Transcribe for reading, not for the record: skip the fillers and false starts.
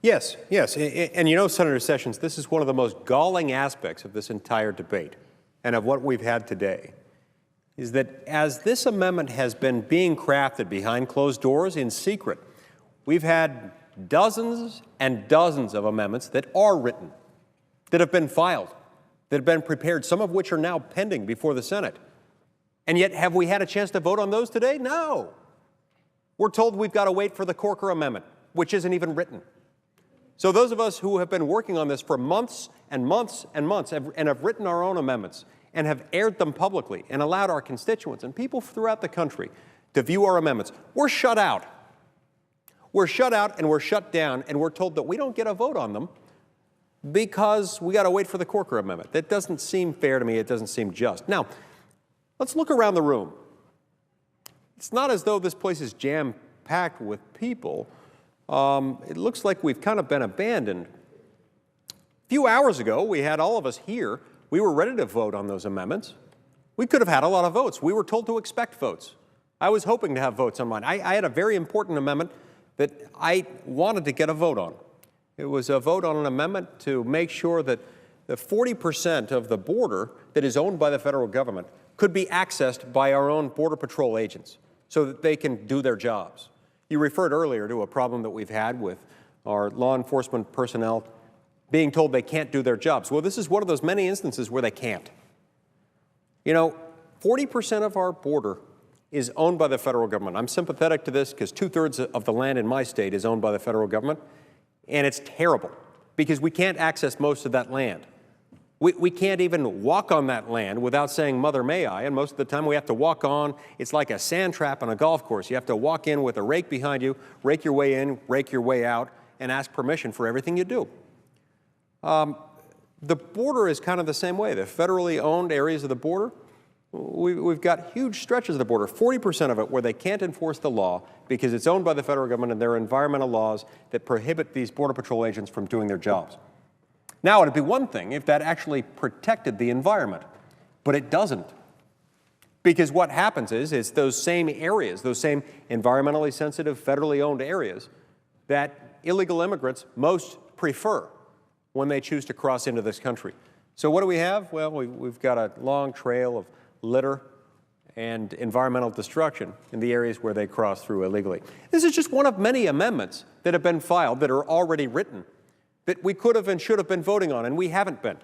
Yes, yes. And you know, Senator Sessions, this is one of the most galling aspects of this entire debate and of what we've had today, is that as this amendment has been being crafted behind closed doors in secret, we've had dozens and dozens of amendments that are written, that have been filed, that have been prepared, some of which are now pending before the Senate. And yet, have we had a chance to vote on those today? No. We're told we've got to wait for the Corker Amendment, which isn't even written. So those of us who have been working on this for months and months and months and have written our own amendments and have aired them publicly and allowed our constituents and people throughout the country to view our amendments, we're shut out. We're shut out and we're shut down, and we're told that we don't get a vote on them because we got to wait for the Corker Amendment. That doesn't seem fair to me. It doesn't seem just. Now, let's look around the room. It's not as though this place is jam-packed with people. It looks like we've kind of been abandoned. A few hours ago, we had all of us here. We were ready to vote on those amendments. We could have had a lot of votes. We were told to expect votes. I was hoping to have votes on mine. I had a very important amendment that I wanted to get a vote on. It was a vote on an amendment to make sure that the 40% of the border that is owned by the federal government could be accessed by our own Border Patrol agents so that they can do their jobs. You referred earlier to a problem that we've had with our law enforcement personnel being told they can't do their jobs. Well, this is one of those many instances where they can't. You know, 40% of our border is owned by the federal government. I'm sympathetic to this because 2/3 of the land in my state is owned by the federal government, and it's terrible because we can't access most of that land. We can't even walk on that land without saying, "Mother, may I?" And most of the time we have to walk on. It's like a sand trap on a golf course. You have to walk in with a rake behind you, rake your way in, rake your way out, and ask permission for everything you do. The border is kind of the same way. The federally owned areas of the border, we've got huge stretches of the border, 40% of it where they can't enforce the law because it's owned by the federal government and there are environmental laws that prohibit these Border Patrol agents from doing their jobs. Now, it'd be one thing if that actually protected the environment, but it doesn't. Because what happens is it's those same areas, those same environmentally sensitive, federally owned areas that illegal immigrants most prefer when they choose to cross into this country. So what do we have? Well, we've got a long trail of litter and environmental destruction in the areas where they cross through illegally. This is just one of many amendments that have been filed that are already written that we could have and should have been voting on, and we haven't been.